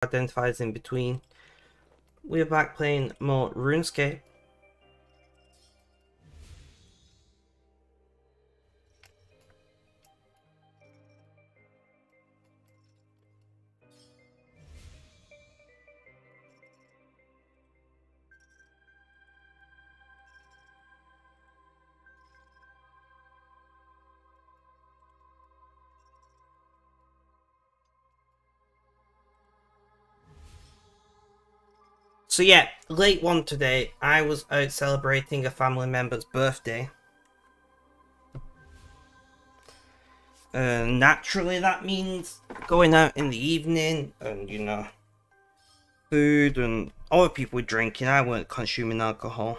identifiers in between. We're back playing more Runescape. So yeah, late one today, I was out celebrating a family member's birthday. Naturally that means going out in the evening and, you know, food and other people drinking. I weren't consuming alcohol.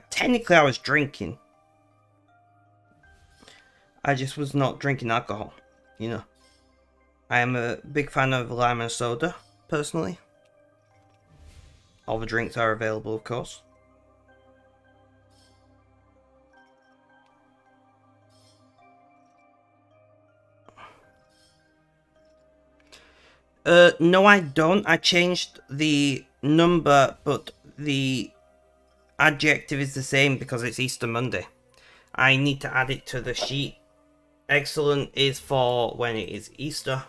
Technically I was drinking. I just was not drinking alcohol, you know. I am a big fan of lime and soda, personally. All the drinks are available, of course. No I don't. I changed the number, but the adjective is the same because it's Easter Monday. I need to add it to the sheet. Eggcelent is for when it is Easter.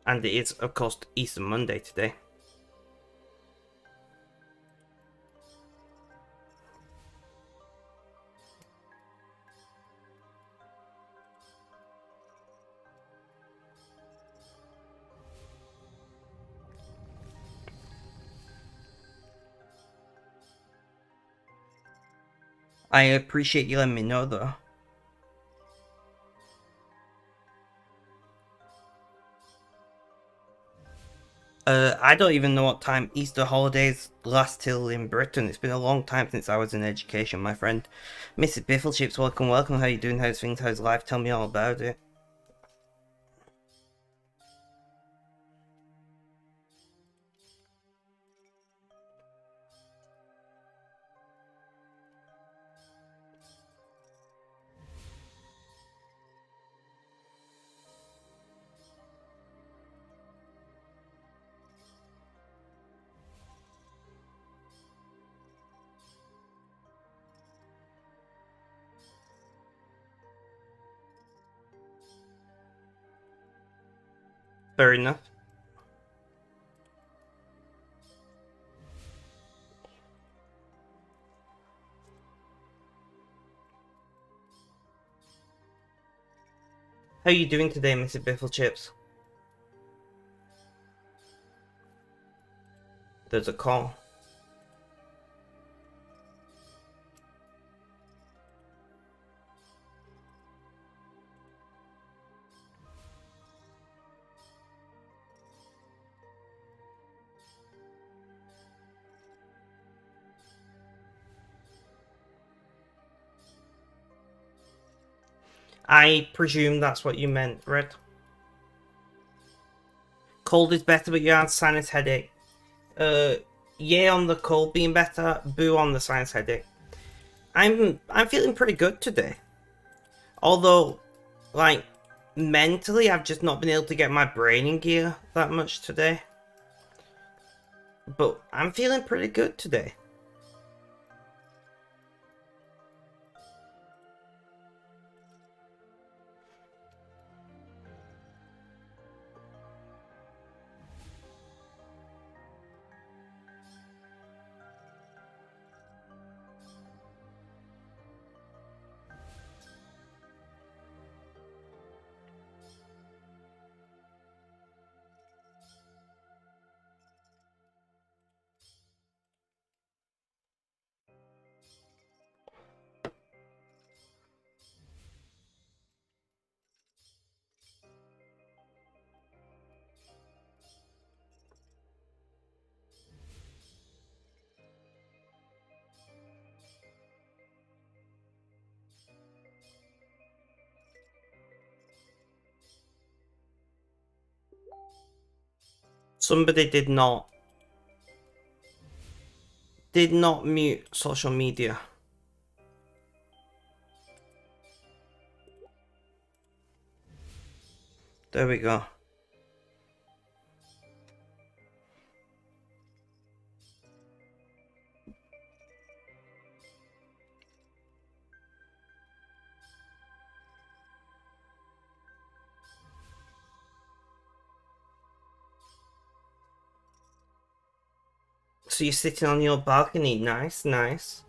And it is, of course, Easter Monday today. I appreciate you letting me know, though. I don't even know what time Easter holidays last till in Britain. It's been a long time since I was in education, my friend. Mrs. Bifflechips, welcome, welcome. How you doing? How's things? How's life? Tell me all about it. Fair enough. How you doing today, Mrs. Bifflechips? There's a call. I presume that's what you meant, Red. Cold is better, but you had sinus headache. Yay on the cold being better, boo on the sinus headache. I'm feeling pretty good today. Although, like, mentally, I've just not been able to get my brain in gear that much today. But I'm feeling pretty good today. Somebody did not mute social media. There we go. So you're sitting on your balcony. Nice, nice.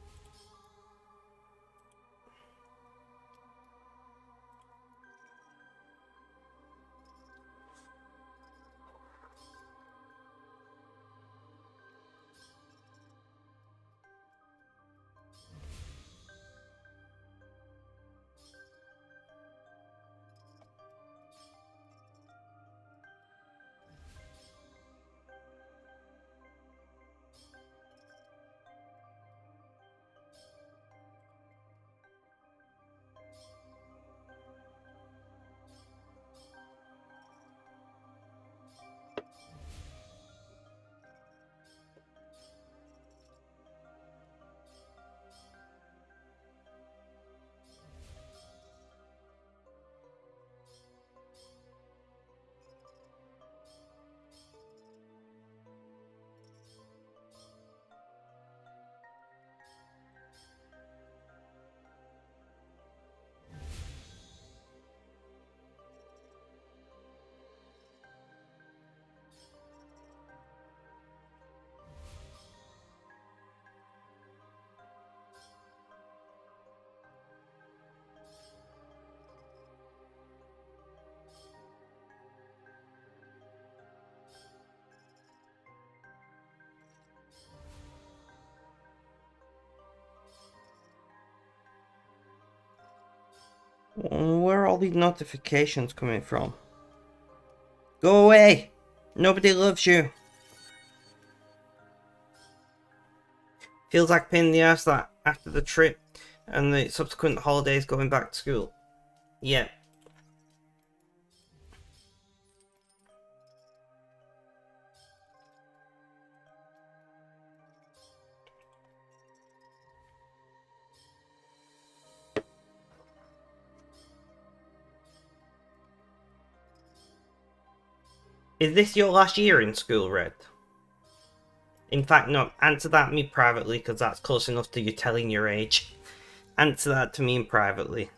Where are all these notifications coming from? Go away! Nobody loves you. Feels like a pain in the ass that after the trip and the subsequent holidays going back to school. Yeah. Is this your last year in school, Red? In fact, no, answer that to me privately, because that's close enough to you telling your age. Answer that to me privately.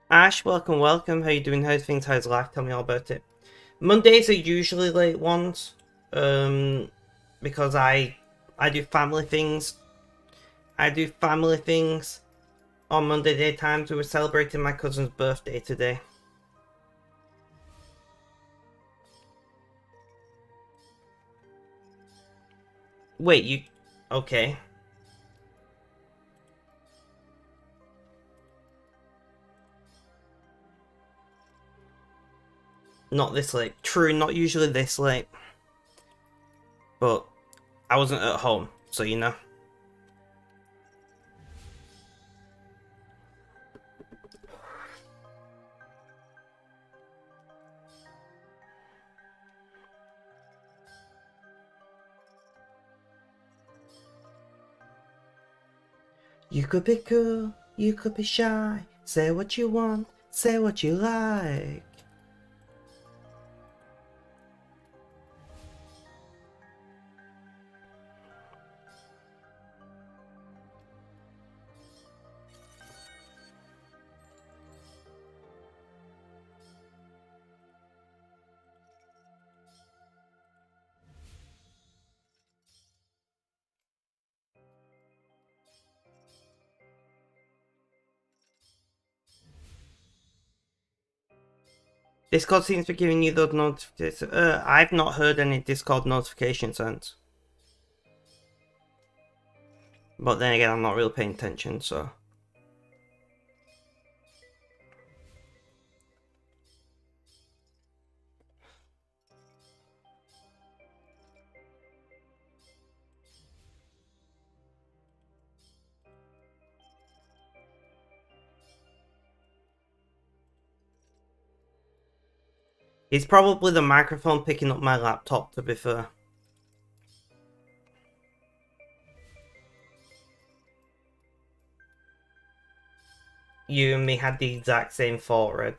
Ash, welcome, welcome. How you doing? How's things? How's life? Tell me all about it. Mondays are usually late ones, because I do family things. I do family things on Monday daytimes. We were celebrating my cousin's birthday today. Wait, you... Okay. Not this late. True, not usually this late. But I wasn't at home, so you know. You could be cool, you could be shy. Say what you want, say what you like. Discord seems to be giving you those notifications. I've not heard any Discord notification sounds. But then again, I'm not really paying attention, so... It's probably the microphone picking up my laptop, to be fair. you and me had the exact same thought, Red.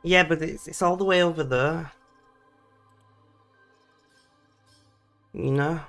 Yeah, but it's all the way over there. You know?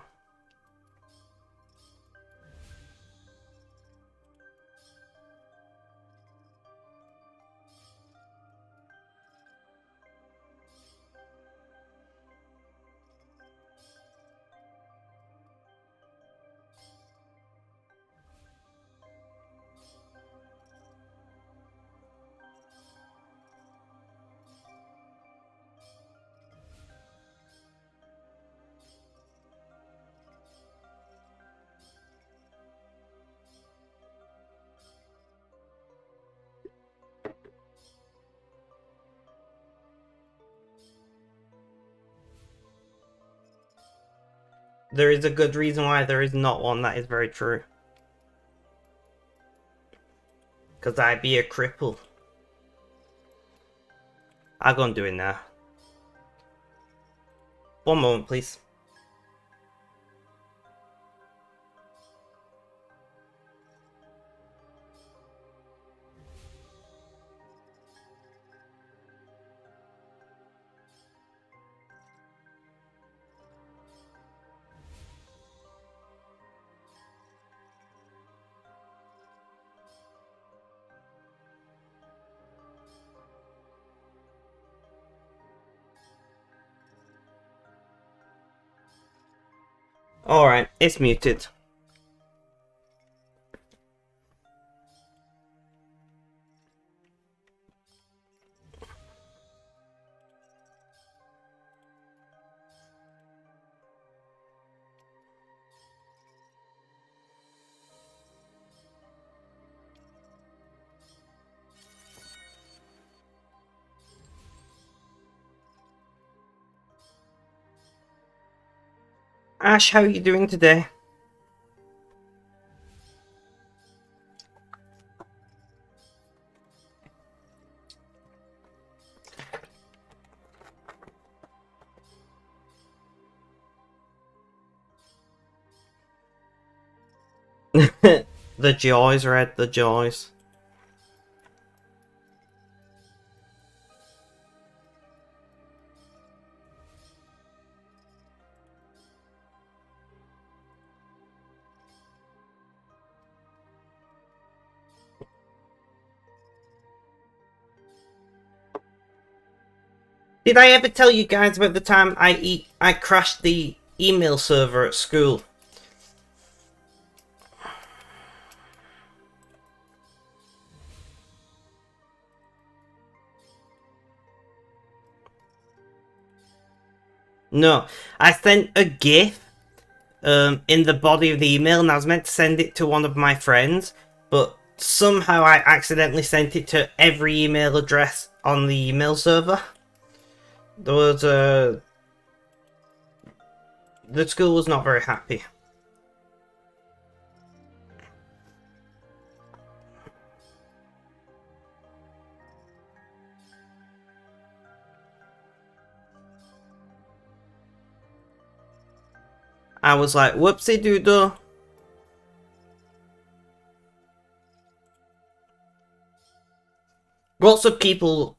There is a good reason why there is not one, that is very true. Because I be a cripple. I'll go and do it now. One moment, please. Alright, it's muted. Ash, how are you doing today? The joys, Red, the joys. Did I ever tell you guys about the time I crashed the email server at school? No, I sent a GIF in the body of the email, and I was meant to send it to one of my friends, but somehow I accidentally sent it to every email address on the email server. There was the school was not very happy. I was like, whoopsie doodle. Lots of people,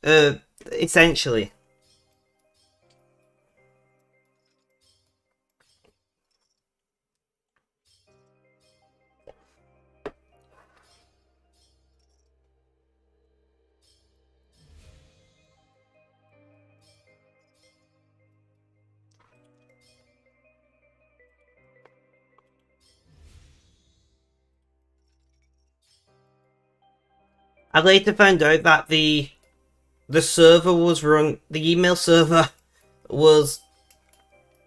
essentially. I later found out that the server was run, the email server was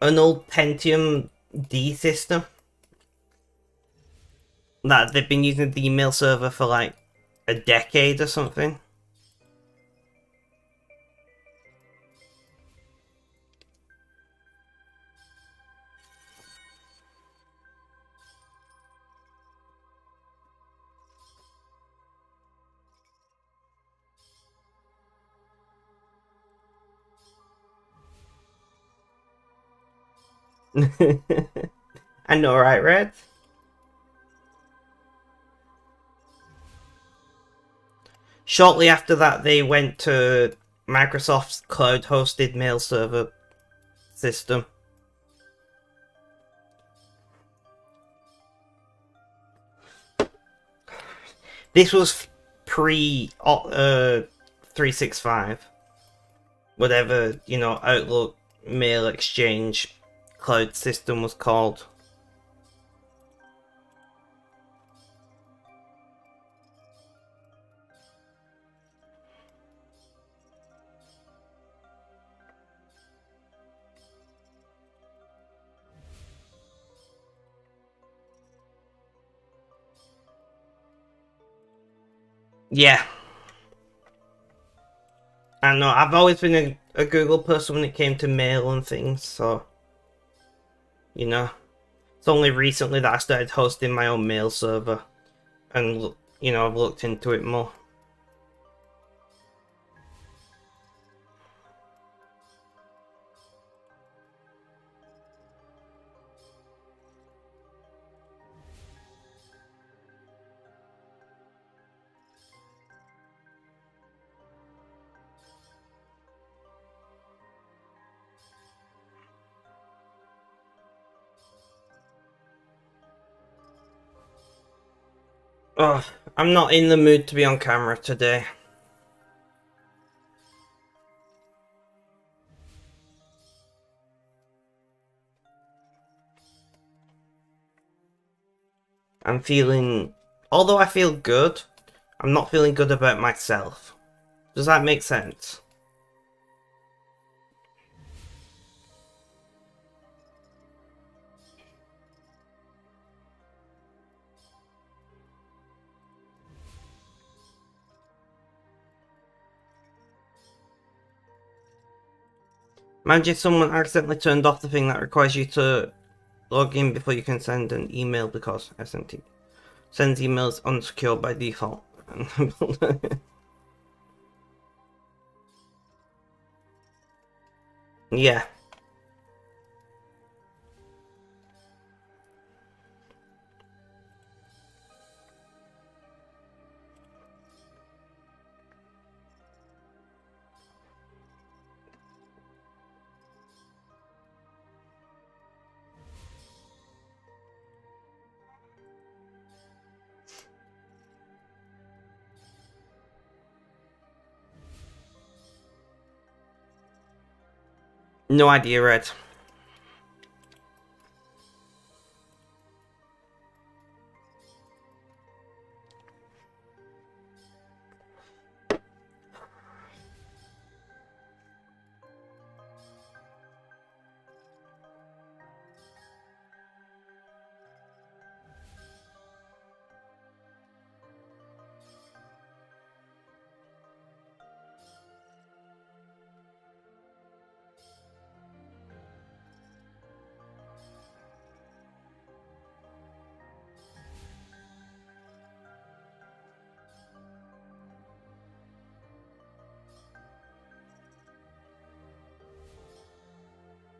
an old Pentium D system. That they've been using the email server for like a decade or something. I know, right, Red? Shortly after that, they went to Microsoft's cloud-hosted mail server system. This was pre 365. Whatever, Outlook Mail Exchange cloud system was called. Yeah. I know, I've always been a Google person when it came to mail and things, so, It's only recently that I started hosting my own mail server, and, I've looked into it more. Ugh, I'm not in the mood to be on camera today. I'm feeling... Although I feel good, I'm not feeling good about myself. Does that make sense? Imagine someone accidentally turned off the thing that requires you to log in before you can send an email because SMT sends emails unsecured by default. Yeah. No idea, Red.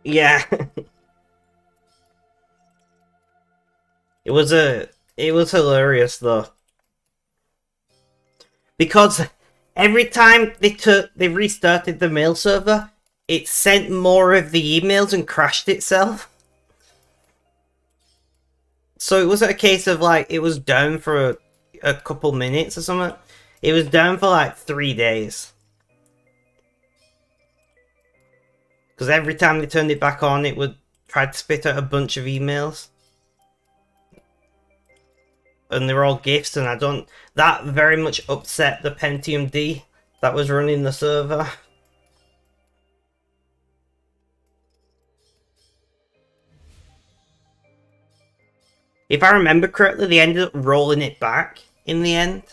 Yeah. It was hilarious though. Because every time they restarted the mail server, it sent more of the emails and crashed itself. So it wasn't a case of like it was down for a couple minutes or something. It was down for like 3 days. Because every time they turned it back on, it would try to spit out a bunch of emails. And they were all GIFs, and that very much upset the Pentium D that was running the server. If I remember correctly, they ended up rolling it back in the end.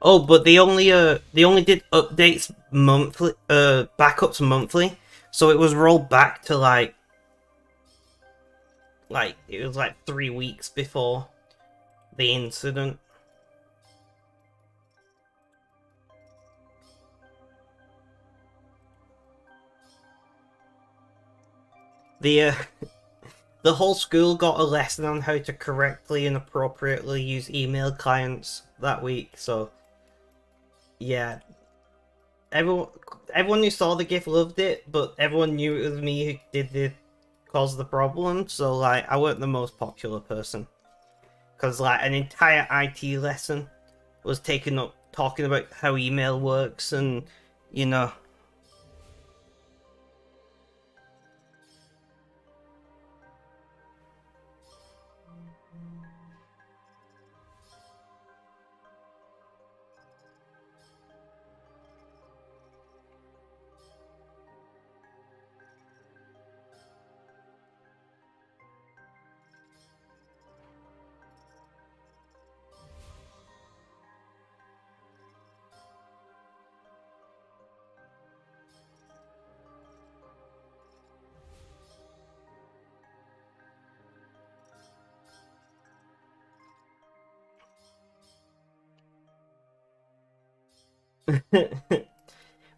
Oh, but they only did updates monthly, backups monthly, so it was rolled back to like it was like 3 weeks before the incident. The the whole school got a lesson on how to correctly and appropriately use email clients that week. So yeah, everyone everyone who saw the GIF loved it, but everyone knew it was me who did the cause the problem. So like, I weren't the most popular person because like an entire IT lesson was taken up talking about how email works and you know.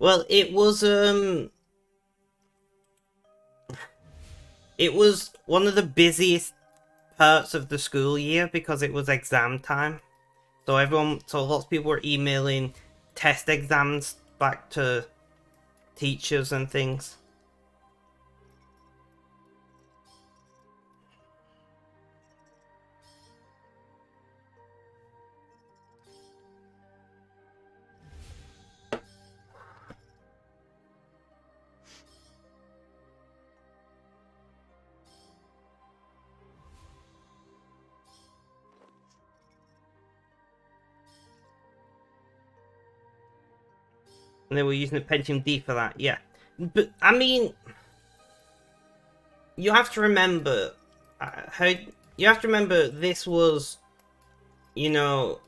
Well, it was one of the busiest parts of the school year because it was exam time. So lots of people were emailing test exams back to teachers and things. And they were using the Pentium D for that, yeah. But I mean, you have to remember how you have to remember this was, you know,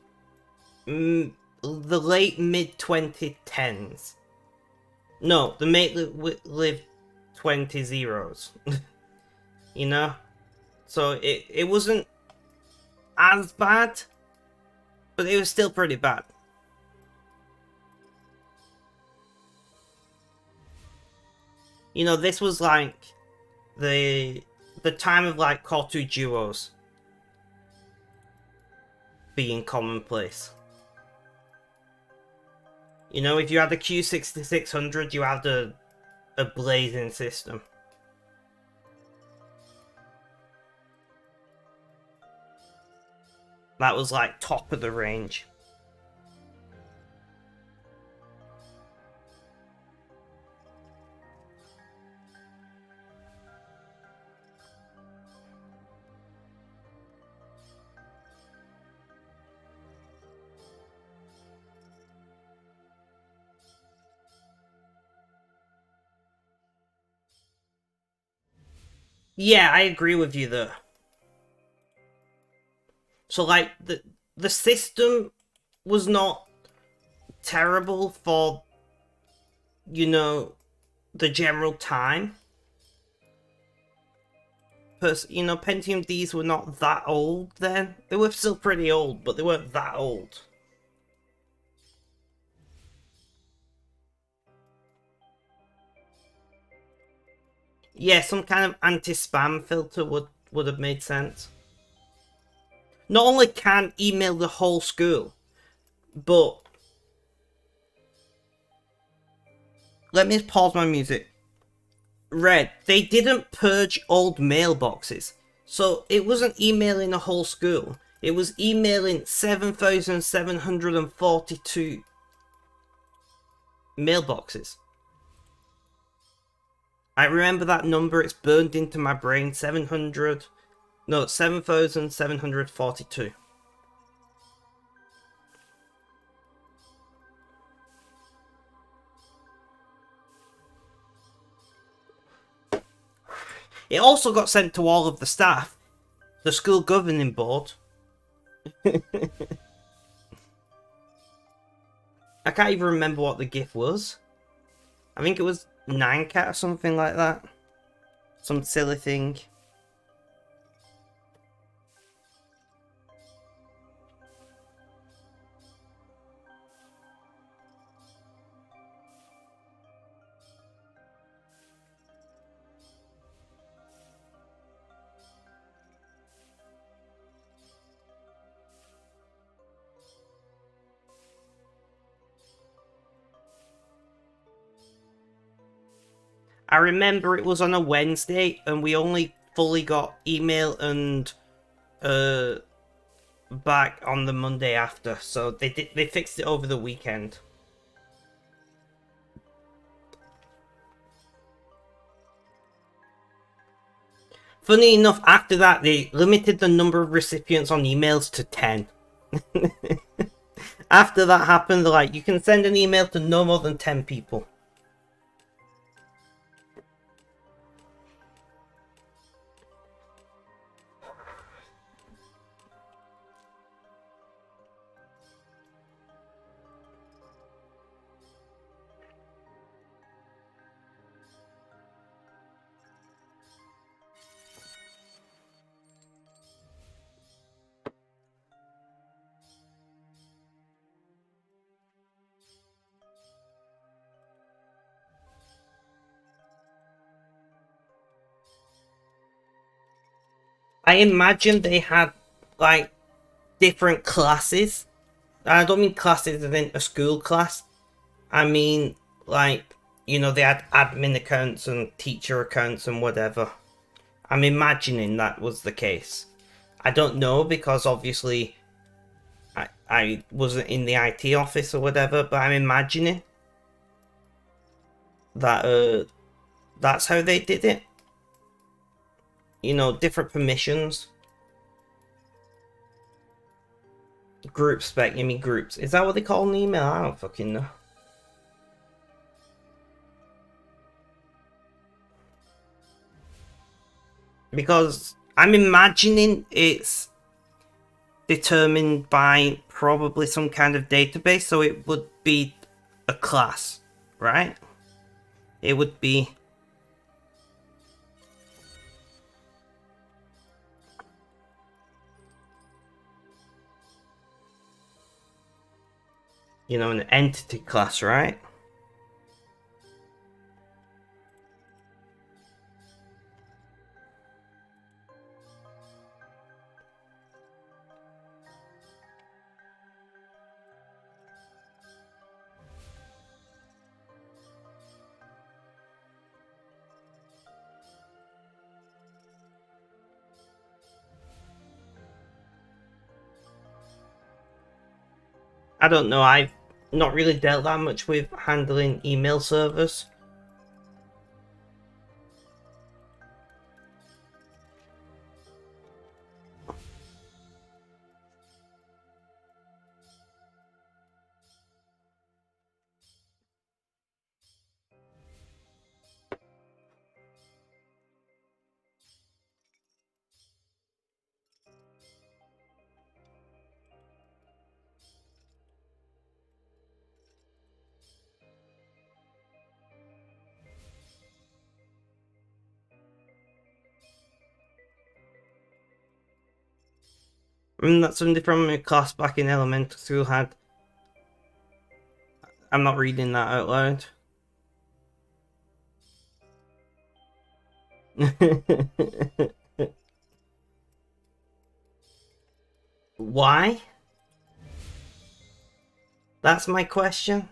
the late mid 2010s. No, the mate lived 20 zeros. You know, so it wasn't as bad, but it was still pretty bad. You know, this was like the time of like Core 2 duos being commonplace. You know, if you had a Q6600, you had a blazing system. That was like top of the range. Yeah, I agree with you there. So like the system was not terrible for, you know, the general time. You know, Pentium Ds were not that old then. They were still pretty old, but they weren't that old. Yeah, some kind of anti-spam filter would have made sense. Not only can email the whole school, but let me pause my music. Red, they didn't purge old mailboxes. So it wasn't emailing a whole school. It was emailing 7,742 mailboxes. I remember that number, it's burned into my brain. 7,742. It also got sent to all of the staff, the school governing board. I can't even remember what the GIF was. I think it was 9cat or something like that. Some silly thing. I remember it was on a Wednesday and we only fully got email and back on the Monday after, so they fixed it over the weekend. Funny enough, after that they limited the number of recipients on emails to 10. After that happened, they're like, you can send an email to no more than 10 people. I imagine they had, like, different classes. I don't mean classes as in a school class. I mean, like, you know, they had admin accounts and teacher accounts and whatever. I'm imagining that was the case. I don't know because obviously I wasn't in the IT office or whatever, but I'm imagining that that's how they did it. You know, different permissions. Group spec, you mean groups. Is that what they call an email? I don't fucking know. Because I'm imagining it's determined by probably some kind of database, so it would be a class, right? It would be, you know, an entity class, right? I don't know, I've not really dealt that much with handling email servers. That's something from my class back in elementary school had. I'm not reading that out loud. Why? That's my question.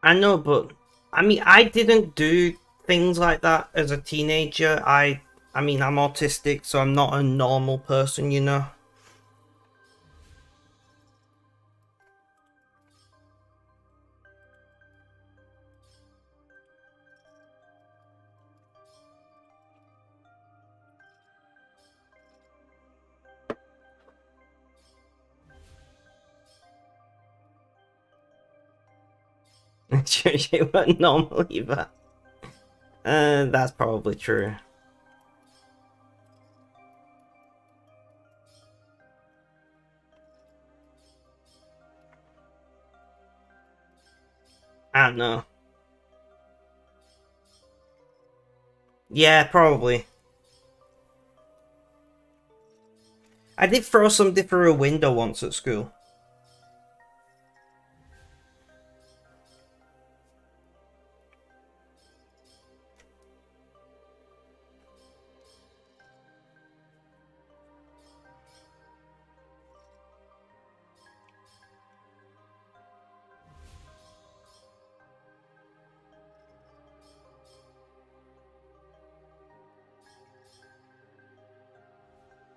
I know, but I mean, I didn't do things like that as a teenager. I mean, I'm autistic, so I'm not a normal person, you know. Sure, you weren't normal either. That's probably true. I don't know. Yeah, probably. I did throw somebody through a window once at school.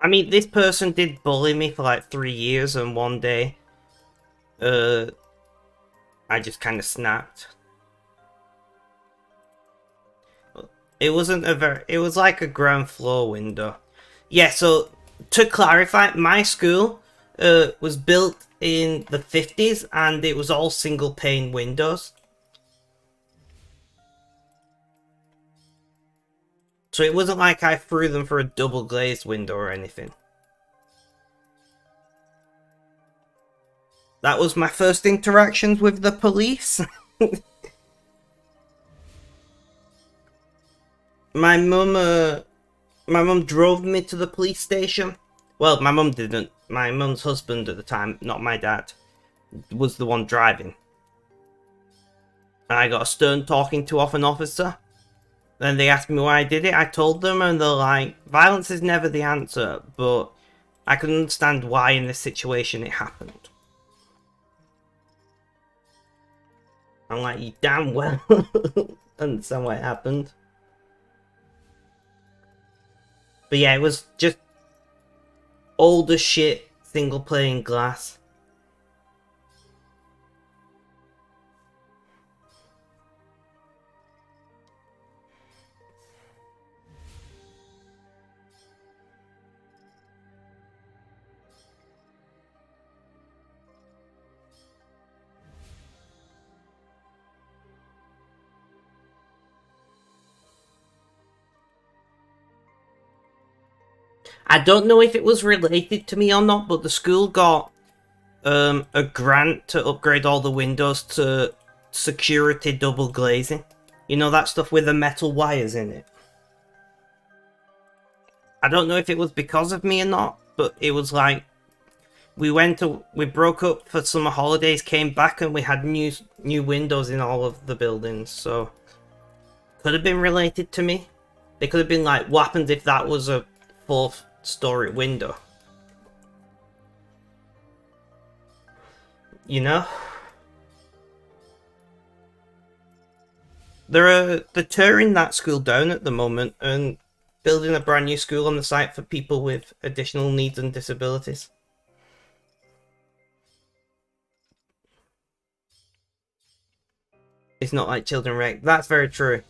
I mean, this person did bully me for like 3 years, and one day, I just kind of snapped. It wasn't a very. It was like a ground floor window. Yeah. So to clarify, my school, was built in the 50s, and it was all single pane windows. So it wasn't like I threw them for a double glazed window or anything. That was my first interactions with the police. my mum, uh, my mum drove me to the police station. Well, my mum didn't. My mum's husband at the time, not my dad, was the one driving. And I got a stern talking to off an officer. Then they asked me why I did it. I told them, and they're like, violence is never the answer, but I can understand why in this situation it happened. I'm like, you damn well understand why it happened. But yeah, it was just old as shit single pane glass. I don't know if it was related to me or not, but the school got a grant to upgrade all the windows to security double glazing. You know, that stuff with the metal wires in it. I don't know if it was because of me or not, but it was like we broke up for summer holidays, came back, and we had new windows in all of the buildings. So could have been related to me. They could have been like, what happens if that was a fourth-story window? You know? They're tearing that school down at the moment and building a brand new school on the site for people with additional needs and disabilities. It's not like children wreck. That's very true.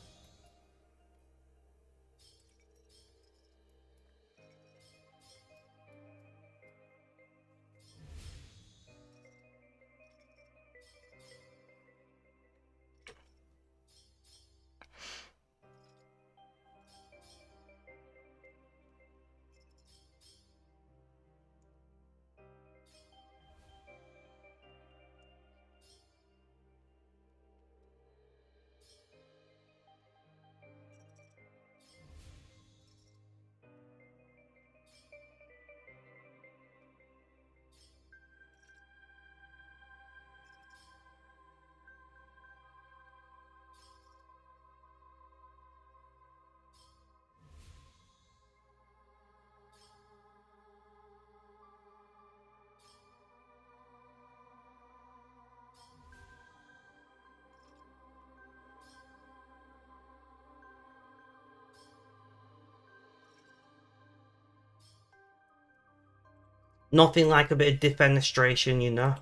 Nothing like a bit of defenestration, you know?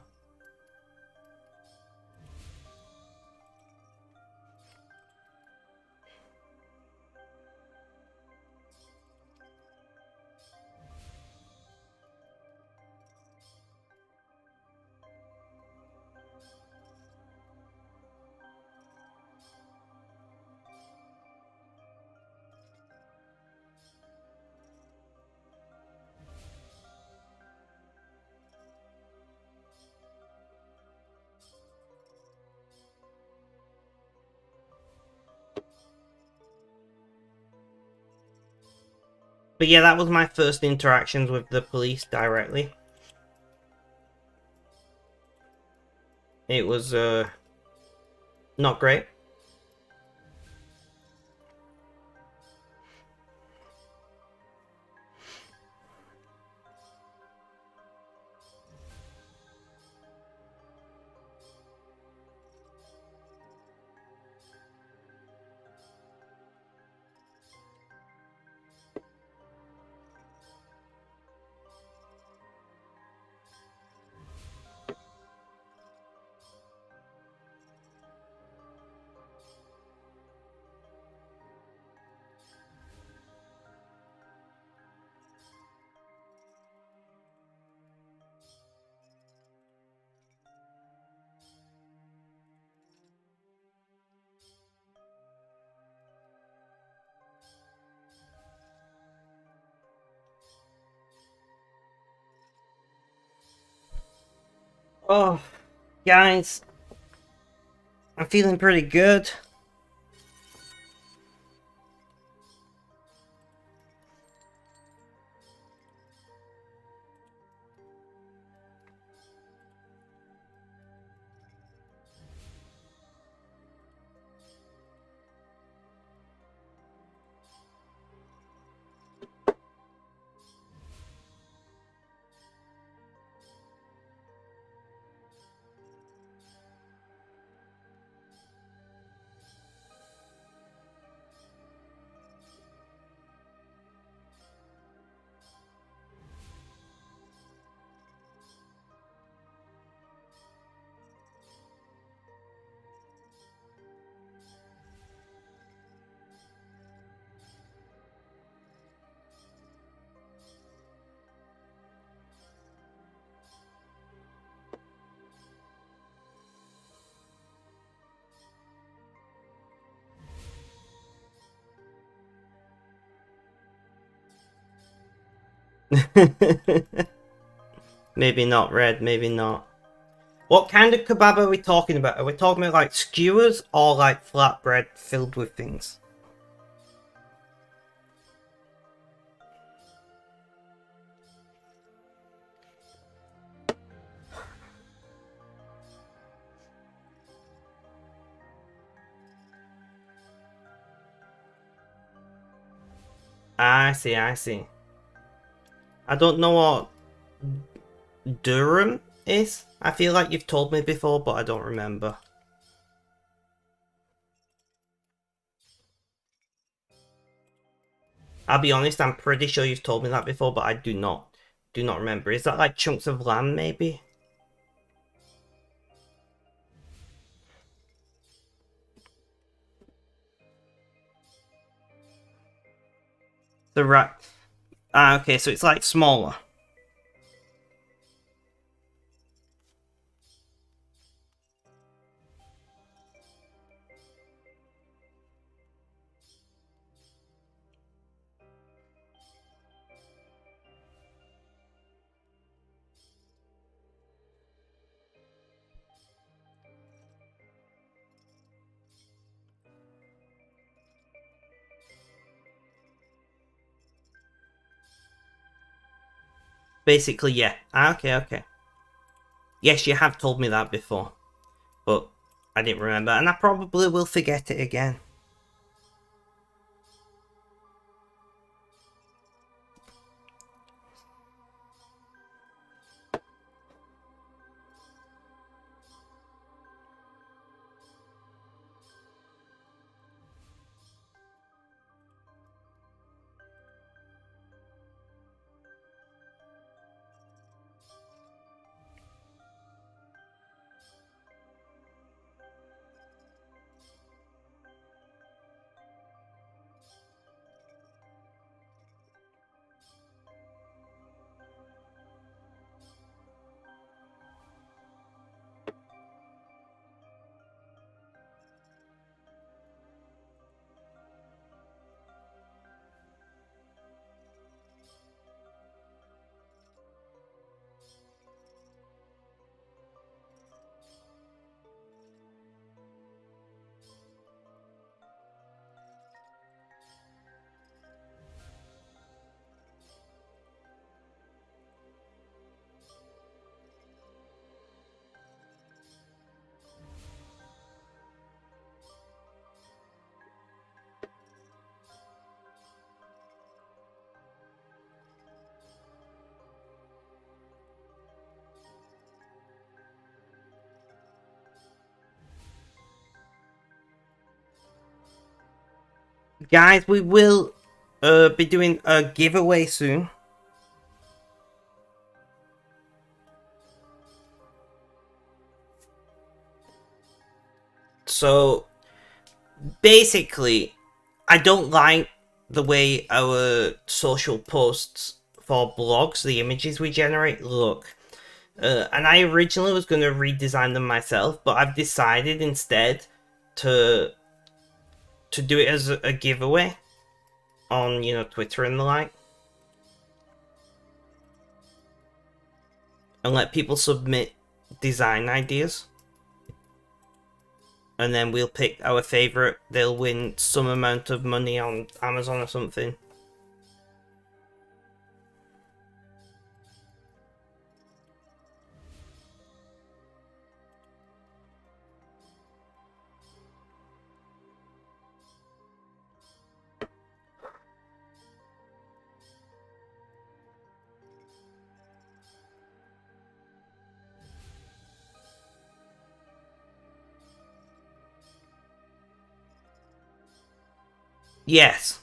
But yeah, that was my first interactions with the police directly. It was not great. Oh, guys, I'm feeling pretty good. Maybe not red, maybe not. What kind of kebab are we talking about? Are we talking about like skewers or like flatbread filled with things? I see, I see. I don't know what Durham is. I feel like you've told me before, but I don't remember. I'll be honest, I'm pretty sure you've told me that before, but I do not remember. Is that like chunks of lamb, maybe? The right. Ah, okay, so it's like smaller. Basically, yeah. Ah, okay, okay. Yes, you have told me that before, but I didn't remember, and I probably will forget it again. Guys, we will be doing a giveaway soon. So basically, I don't like the way our social posts for blogs, the images we generate, look. And I originally was going to redesign them myself, but I've decided instead to do it as a giveaway on, you know, Twitter and the like. And let people submit design ideas. And then we'll pick our favorite. They'll win some amount of money on Amazon or something. Yes.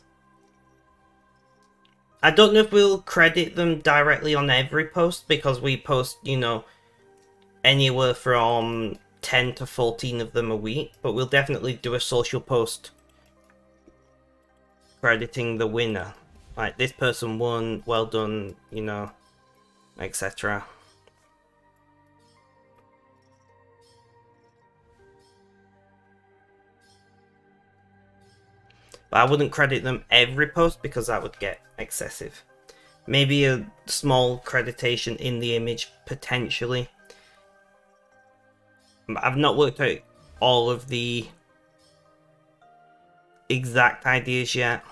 I don't know if we'll credit them directly on every post because we post, you know, anywhere from 10 to 14 of them a week, but we'll definitely do a social post crediting the winner. Like, this person won, well done, you know, etc. But I wouldn't credit them every post because that would get excessive. Maybe a small creditation in the image, potentially. I've not worked out all of the exact ideas yet.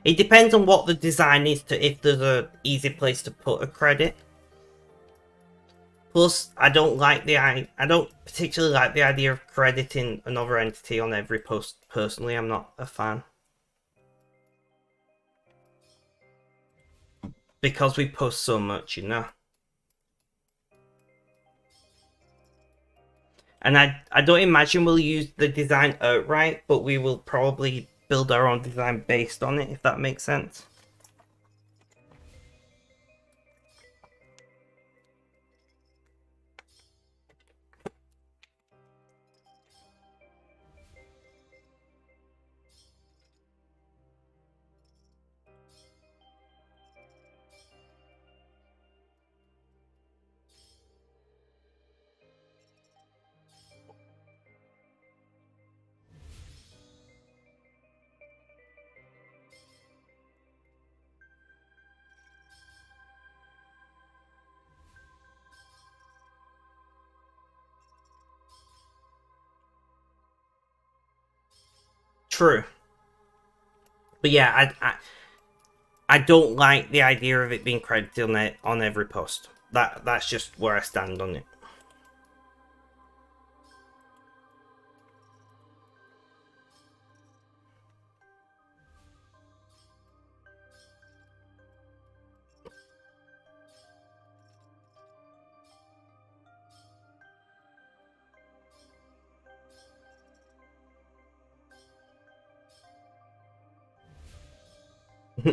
It depends on what the design is, to if there's a easy place to put a credit. Plus, I don't particularly like the idea of crediting another entity on every post. Personally, I'm not a fan. Because we post so much, you know. And I don't imagine we'll use the design outright, but we will probably build our own design based on it, if that makes sense. True. But yeah, I don't like the idea of it being credited on every post. That's just where I stand on it.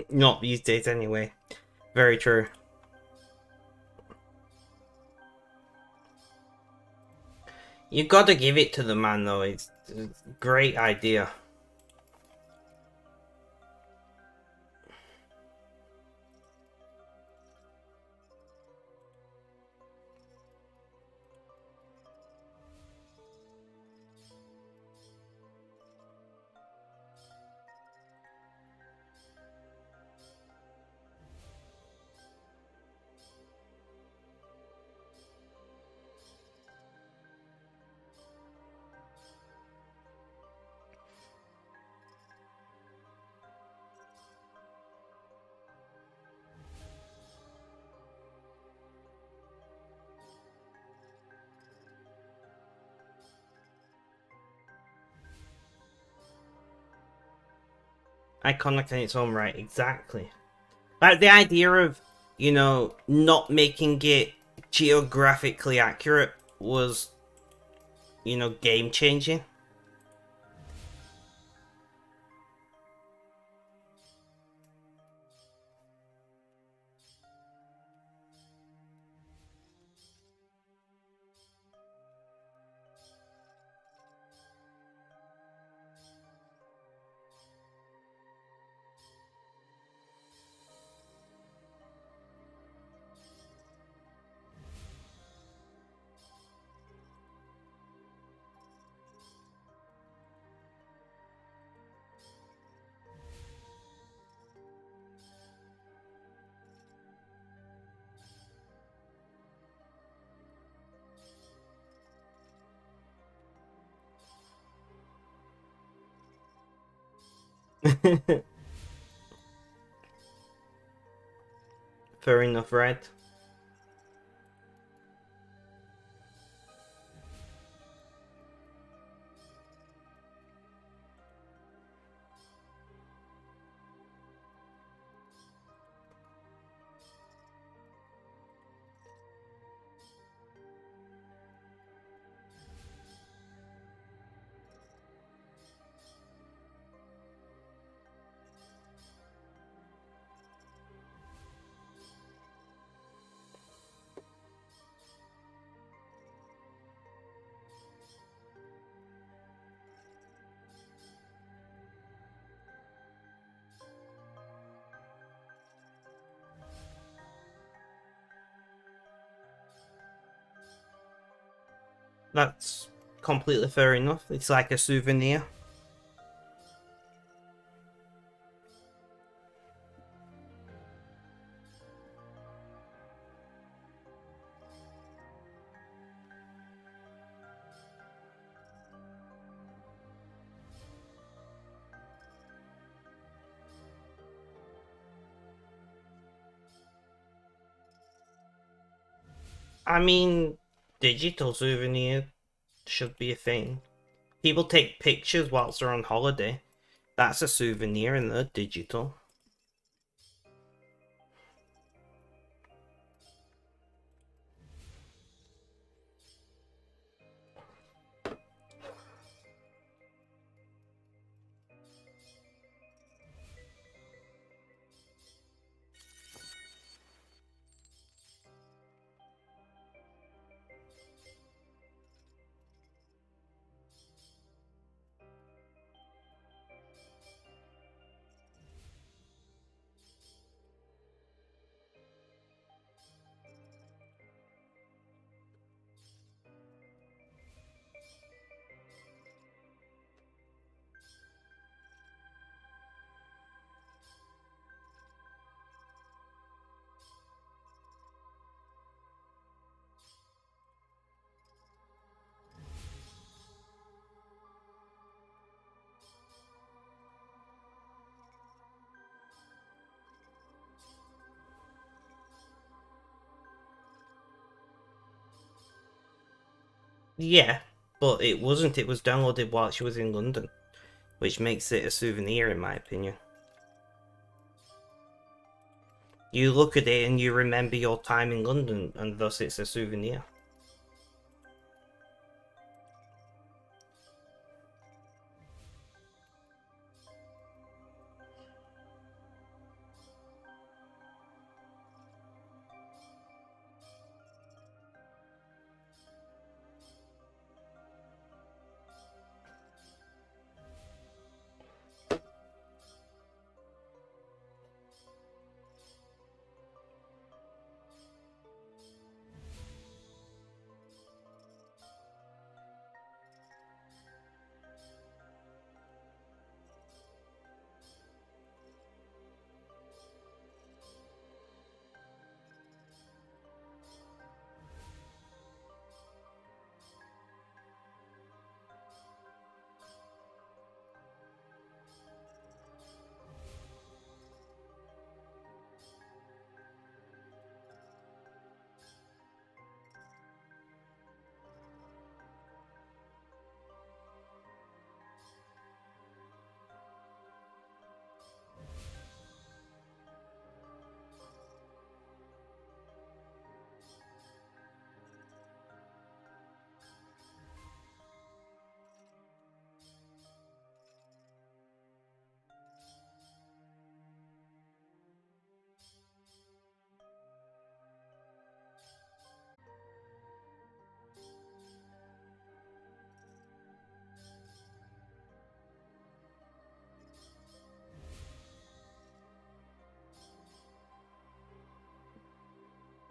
Not these days, anyway. Very true. You gotta give it to the man, though. It's a great idea. Iconic in its own right, exactly. Like, the idea of you know, not making it geographically accurate was, you know, game changing. Fair enough, right? That's completely fair enough. It's like a souvenir. I mean, digital souvenir should be a thing. People take pictures whilst they're on holiday. That's a souvenir and they're digital. Yeah, but it wasn't. It was downloaded while she was in London, which makes it a souvenir in my opinion. You look at it and you remember your time in London, and thus it's a souvenir.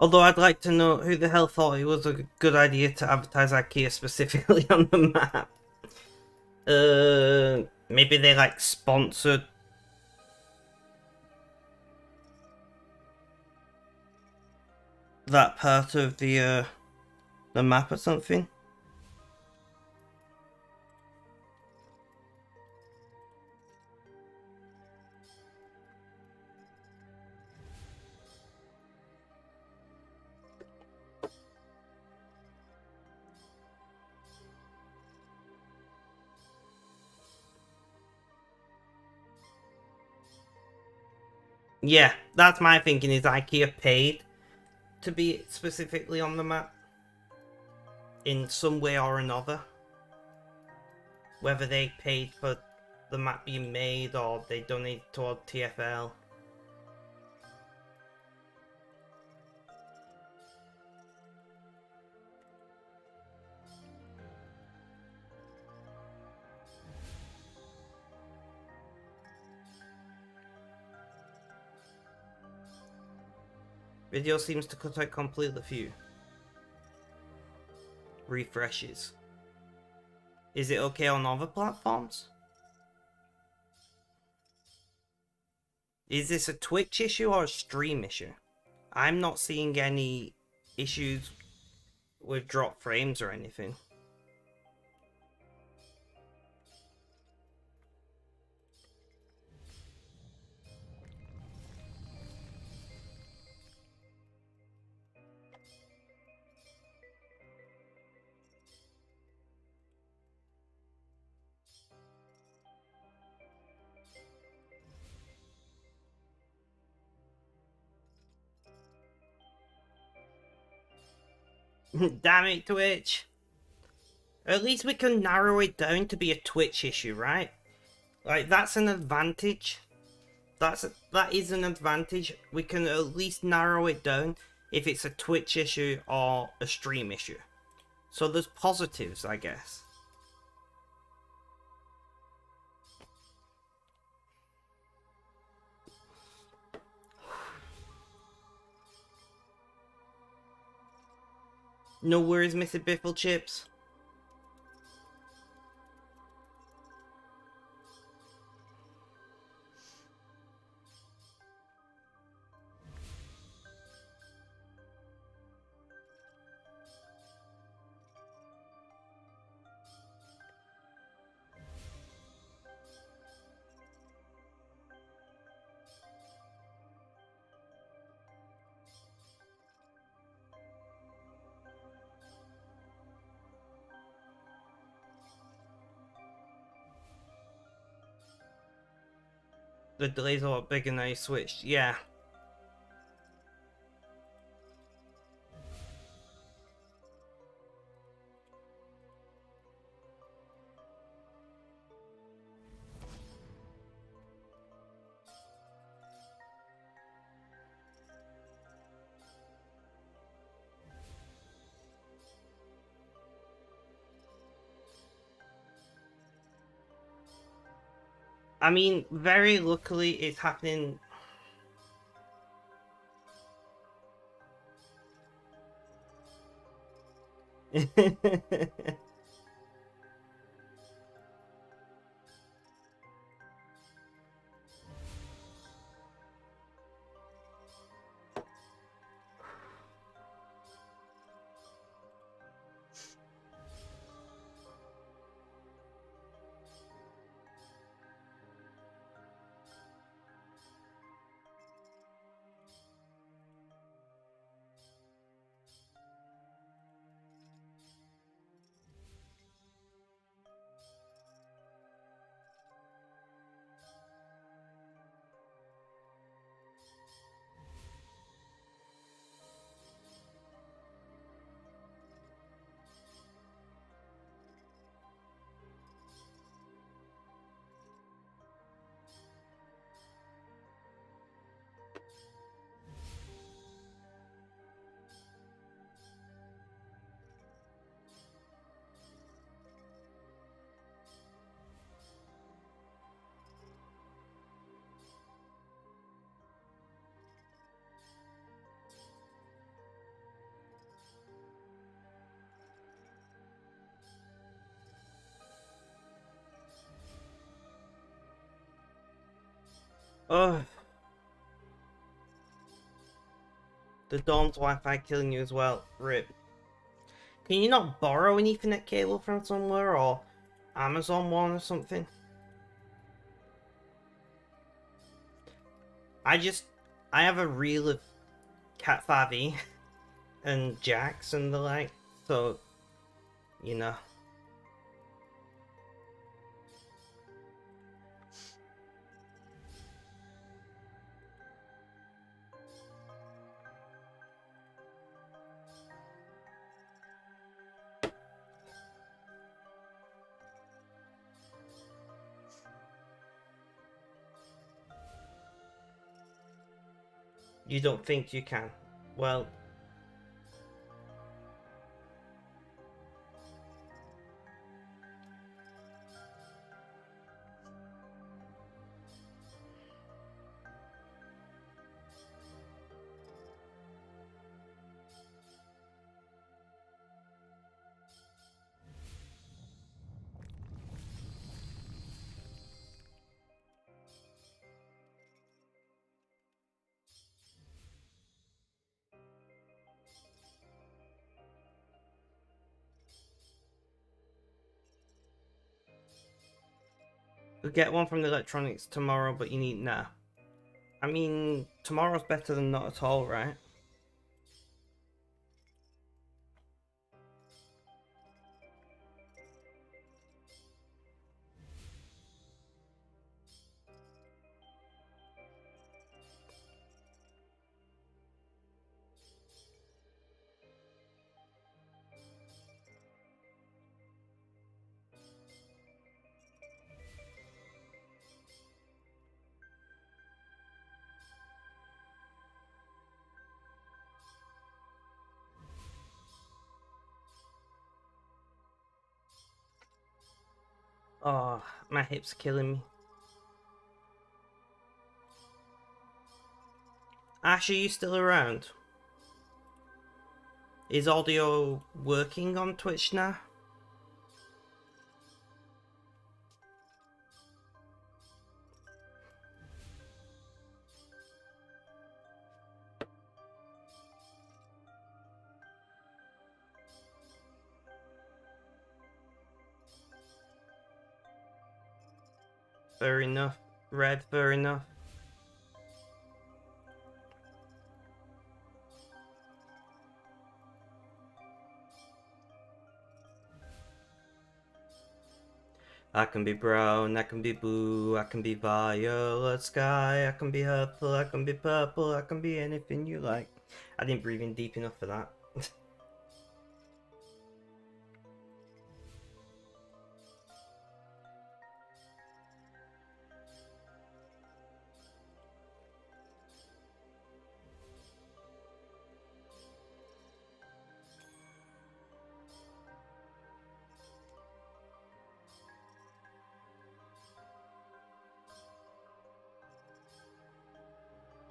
Although I'd like to know who the hell thought it was a good idea to advertise IKEA specifically on the map. Maybe they like sponsored that part of the map or something. Yeah, that's my thinking, is IKEA paid to be specifically on the map in some way or another. Whether they paid for the map being made or they donated toward TFL. Video seems to cut out completely for you. Refreshes. Is it okay on other platforms? Is this a Twitch issue or a stream issue? I'm not seeing any issues with drop frames or anything. Damn it, Twitch. At least we can narrow it down to be a Twitch issue, right? Like, that's an advantage. That is an advantage. We can at least narrow it down if it's a Twitch issue or a stream issue. So there's positives, I guess. No worries, Mr. Biffle Chips. The delay's a lot bigger now you switched. Yeah. I mean, very luckily it's happening. Oh, the Dawn's Wi-Fi killing you as well. Rip. Can you not borrow an Ethernet cable from somewhere or Amazon one or something? I have a reel of Cat 5e and jacks and the like, so, you know. You don't think you can? Well, you'll get one from the electronics tomorrow, but you need nah. I mean, tomorrow's better than not at all, right? Oh, my hip's killing me. Ash, are you still around? Is audio working on Twitch now? Fair enough. Red, fair enough. I can be brown, I can be blue, I can be violet sky, I can be purple, I can be purple, I can be anything you like. I didn't breathe in deep enough for that.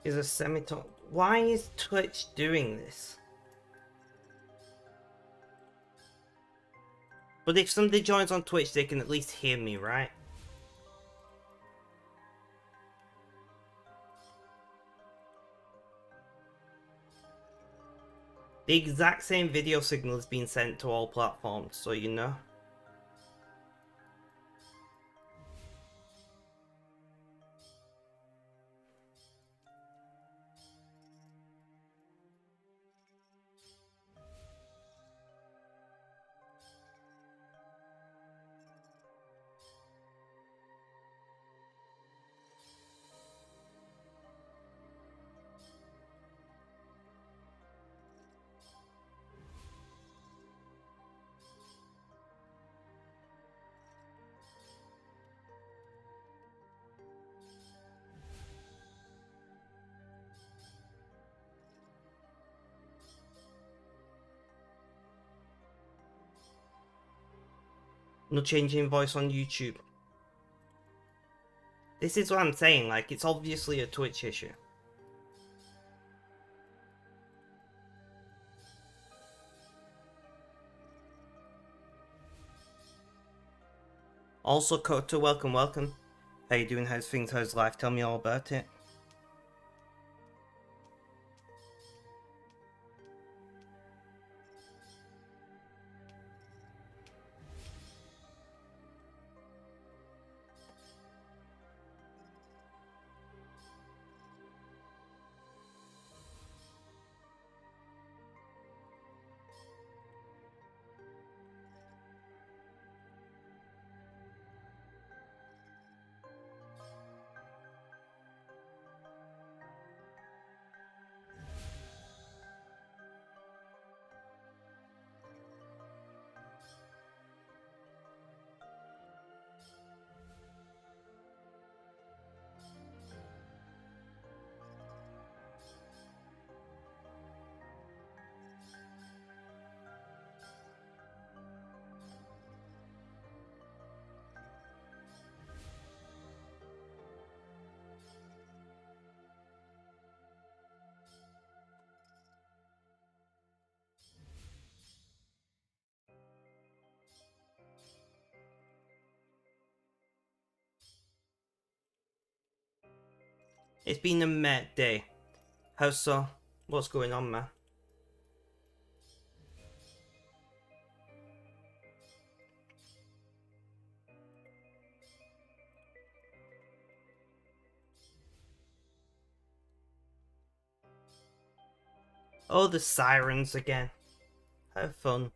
Is a semitone. Why is Twitch doing this? But if somebody joins on Twitch, they can at least hear me, right? The exact same video signal is being sent to all platforms, so you know. No changing voice on YouTube. This is what I'm saying, like, it's obviously a Twitch issue. Also, Koto, welcome. How you doing? How's things? How's life? Tell me all about it. It's been a mad day. How so? What's going on, man? Oh, the sirens again. Have fun.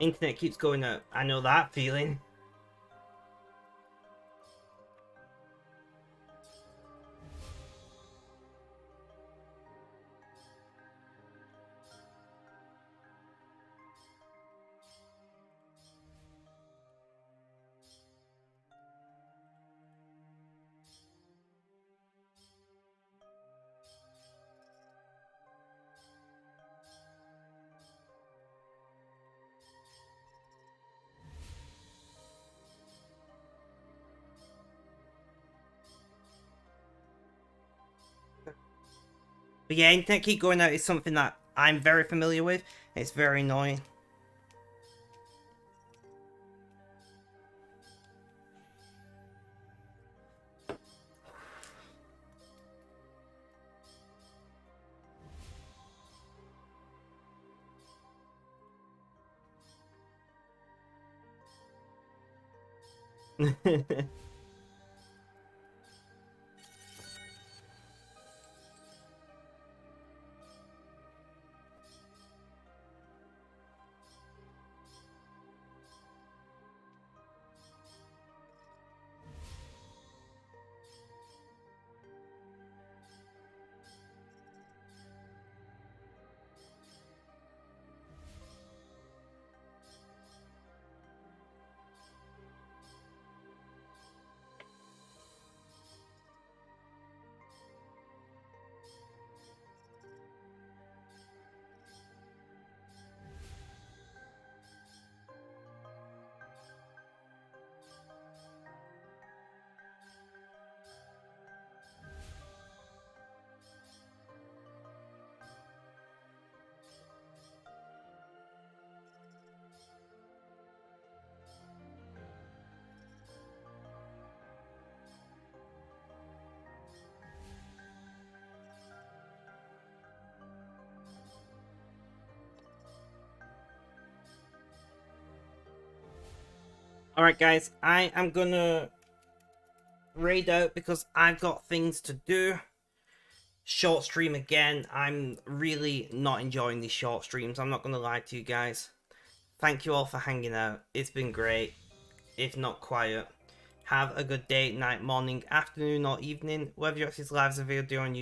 Internet keeps going out. I know that feeling. But yeah, internet keep going out is something that I'm very familiar with. It's very annoying. Alright guys, I am gonna raid out because I've got things to do. Short stream again. I'm really not enjoying these short streams, I'm not gonna lie to you guys. Thank you all for hanging out. It's been great, if not quiet. Have a good day, night, morning, afternoon or evening, whether you're watching this live as a video on YouTube.